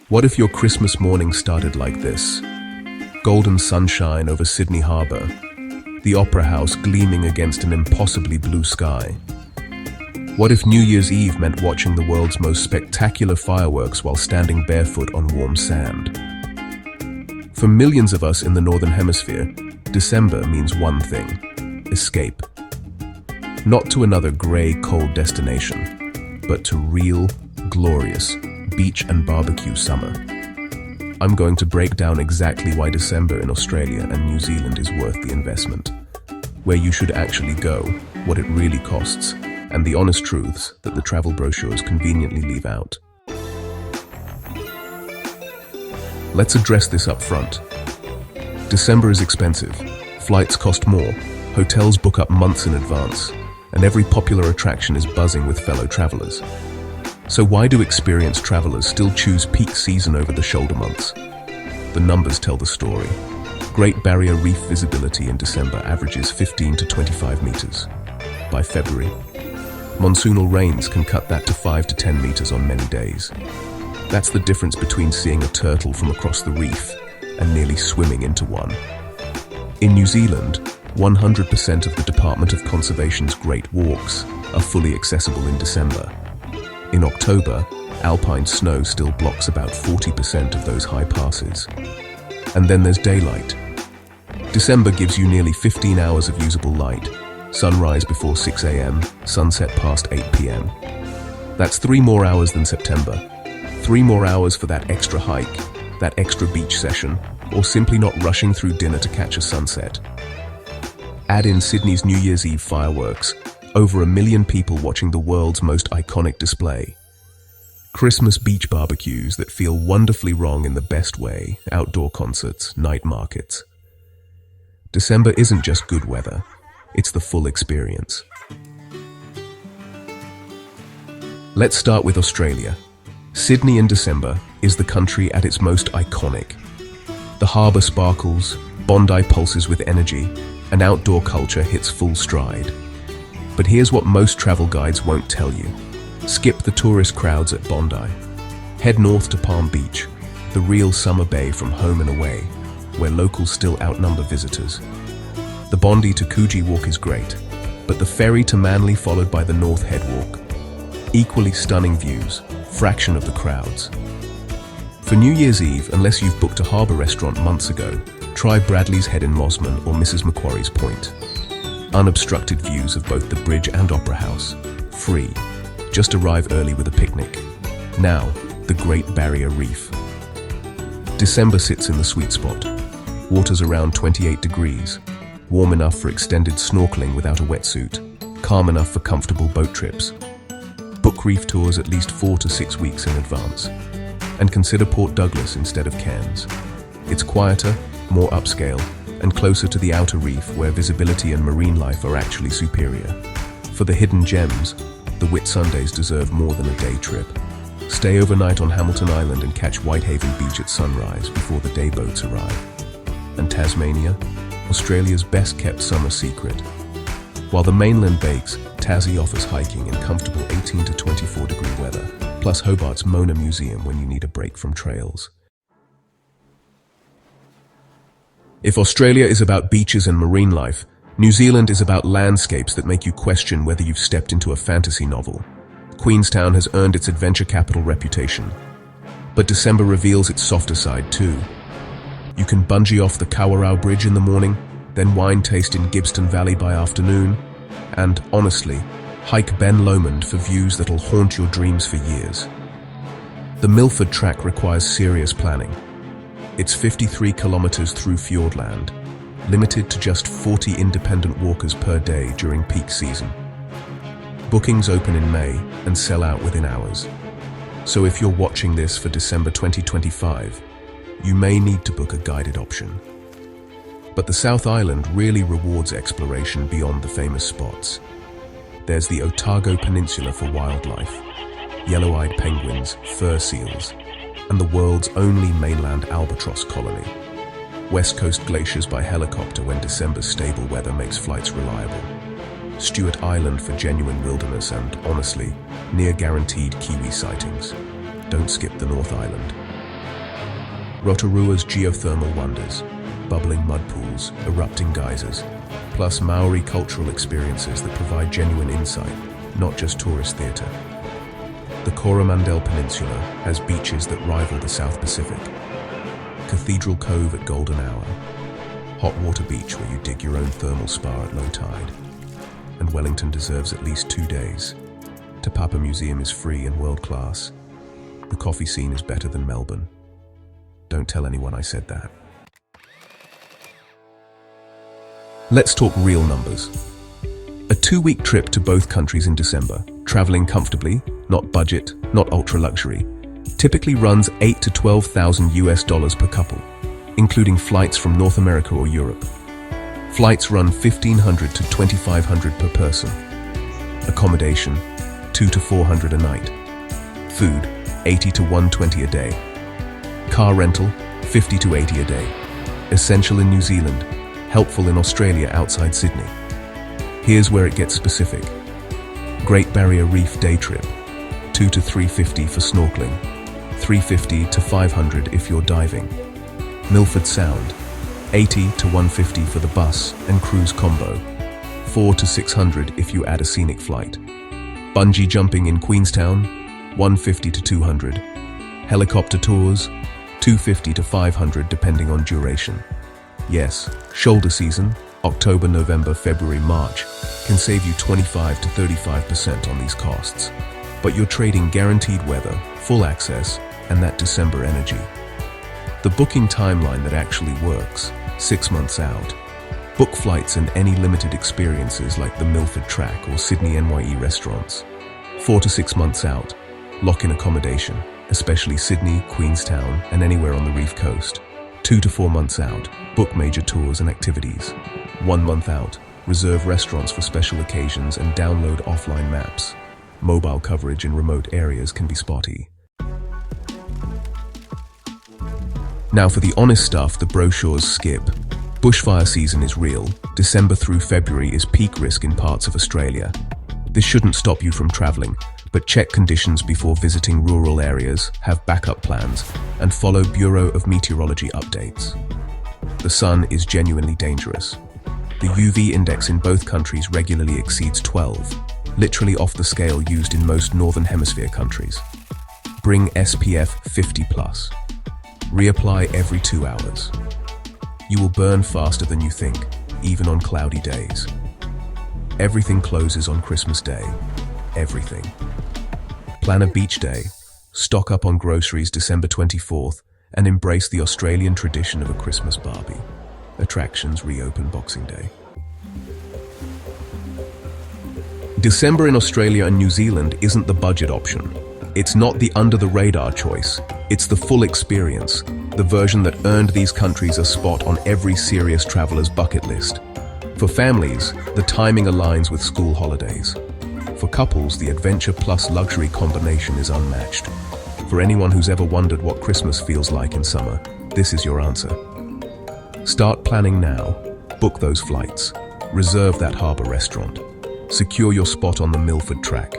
What if your Christmas morning started like this? Golden sunshine over Sydney Harbour, the Opera House gleaming against an impossibly blue sky. What if New Year's Eve meant watching the world's most spectacular fireworks while standing barefoot on warm sand? For millions of us in the Northern Hemisphere, December means one thing: escape. Not to another grey, cold destination, but to real, glorious beach and barbecue summer. I'm going to break down exactly why December in Australia and New Zealand is worth the investment, where you should actually go, what it really costs, and the honest truths that the travel brochures conveniently leave out. Let's address this up front. December is expensive, flights cost more, hotels book up months in advance, and every popular attraction is buzzing with fellow travelers. So why do experienced travelers still choose peak season over the shoulder months? The numbers tell the story. Great Barrier Reef visibility in December averages 15 to 25 meters. By February, monsoonal rains can cut that to 5 to 10 meters on many days. That's the difference between seeing a turtle from across the reef and nearly swimming into one. In New Zealand, 100% of the Department of Conservation's Great Walks are fully accessible in December. In October, alpine snow still blocks about 40% of those high passes. And then there's daylight. December gives you nearly 15 hours of usable light. Sunrise before 6 a.m., sunset past 8 p.m. That's 3 more hours than September. 3 more hours for that extra hike, that extra beach session, or simply not rushing through dinner to catch a sunset. Add in Sydney's New Year's Eve fireworks, over 1 million people watching the world's most iconic display. Christmas beach barbecues that feel wonderfully wrong in the best way, outdoor concerts, night markets. December isn't just good weather, it's the full experience. Let's start with Australia. Sydney in December is the country at its most iconic. The harbour sparkles, Bondi pulses with energy, and outdoor culture hits full stride. But here's what most travel guides won't tell you. Skip the tourist crowds at Bondi. Head north to Palm Beach, the real summer bay from home and away, where locals still outnumber visitors. The Bondi to Coogee walk is great, but the ferry to Manly followed by the North Head walk. Equally stunning views, fraction of the crowds. For New Year's Eve, unless you've booked a harbour restaurant months ago, try Bradley's Head in Mosman or Mrs. Macquarie's Point. Unobstructed views of both the bridge and Opera House. Free. Just arrive early with a picnic. Now, the Great Barrier Reef. December sits in the sweet spot. Water's around 28 degrees. Warm enough for extended snorkeling without a wetsuit. Calm enough for comfortable boat trips. Book reef tours at least 4 to 6 weeks in advance. And consider Port Douglas instead of Cairns. It's quieter, more upscale, and closer to the outer reef where visibility and marine life are actually superior. For the hidden gems, the Whitsundays deserve more than a day trip. Stay overnight on Hamilton Island and catch Whitehaven Beach at sunrise before the day boats arrive. And Tasmania, Australia's best-kept summer secret. While the mainland bakes, Tassie offers hiking in comfortable 18 to 24 degree weather, plus Hobart's Mona Museum when you need a break from trails. If Australia is about beaches and marine life, New Zealand is about landscapes that make you question whether you've stepped into a fantasy novel. Queenstown has earned its adventure capital reputation. But December reveals its softer side too. You can bungee off the Kawarau Bridge in the morning, then wine taste in Gibbston Valley by afternoon, and, honestly, hike Ben Lomond for views that'll haunt your dreams for years. The Milford Track requires serious planning. It's 53 kilometers through Fjordland, limited to just 40 independent walkers per day during peak season. Bookings open in May and sell out within hours. So if you're watching this for December 2025, you may need to book a guided option. But the South Island really rewards exploration beyond the famous spots. There's the Otago Peninsula for wildlife, yellow-eyed penguins, fur seals, and the world's only mainland albatross colony. West Coast glaciers by helicopter when December's stable weather makes flights reliable. Stewart Island for genuine wilderness and, honestly, near-guaranteed kiwi sightings. Don't skip the North Island. Rotorua's geothermal wonders, bubbling mud pools, erupting geysers, plus Maori cultural experiences that provide genuine insight, not just tourist theatre. The Coromandel Peninsula has beaches that rival the South Pacific. Cathedral Cove at golden hour, Hot Water Beach where you dig your own thermal spa at low tide, and Wellington deserves at least 2 days. Te Papa Museum is free and world-class. The coffee scene is better than Melbourne. Don't tell anyone I said that. Let's talk real numbers. A 2-week trip to both countries in December, traveling comfortably, not budget, not ultra-luxury, typically runs $8,000 to $12,000 per couple, including flights from North America or Europe. Flights run $1,500 to $2,500 per person. Accommodation, $200 to $400 a night. Food, $80 to $120 a day. Car rental, $50 to $80 a day. Essential in New Zealand, helpful in Australia outside Sydney. Here's where it gets specific. Great Barrier Reef day trip, $200 to $350 for snorkeling, $350 to $500 if you're diving. Milford Sound, $80 to $150 for the bus and cruise combo, $400 to $600 if you add a scenic flight. Bungee jumping in Queenstown, $150 to $200. Helicopter tours, $250 to $500 depending on duration. Yes, shoulder season, October, November, February, March, can save you 25 to 35% on these costs. But you're trading guaranteed weather, full access, and that December energy. The booking timeline that actually works, 6 months out. Book flights and any limited experiences like the Milford Track or Sydney NYE restaurants. 4 to 6 months out. Lock in accommodation, especially Sydney, Queenstown, and anywhere on the Reef coast. 2 to 4 months out. Book major tours and activities. 1 month out. Reserve restaurants for special occasions and download offline maps. Mobile coverage in remote areas can be spotty. Now for the honest stuff, the brochures skip. Bushfire season is real. December through February is peak risk in parts of Australia. This shouldn't stop you from traveling, but check conditions before visiting rural areas, have backup plans, and follow Bureau of Meteorology updates. The sun is genuinely dangerous. The UV index in both countries regularly exceeds 12, literally off the scale used in most Northern Hemisphere countries. Bring SPF 50+. Reapply every 2 hours. You will burn faster than you think, even on cloudy days. Everything closes on Christmas Day. Everything. Plan a beach day, stock up on groceries December 24th, and embrace the Australian tradition of a Christmas barbie. Attractions reopen Boxing Day. December in Australia and New Zealand isn't the budget option. It's not the under-the-radar choice. It's the full experience, the version that earned these countries a spot on every serious traveler's bucket list. For families, the timing aligns with school holidays. For couples, the adventure plus luxury combination is unmatched. For anyone who's ever wondered what Christmas feels like in summer, this is your answer. Start planning now. Book those flights. Reserve that harbour restaurant. Secure your spot on the Milford Track.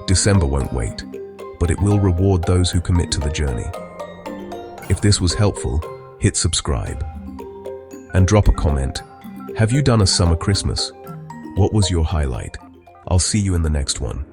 December won't wait, but it will reward those who commit to the journey. If this was helpful, hit subscribe. And drop a comment. Have you done a summer Christmas? What was your highlight? I'll see you in the next one.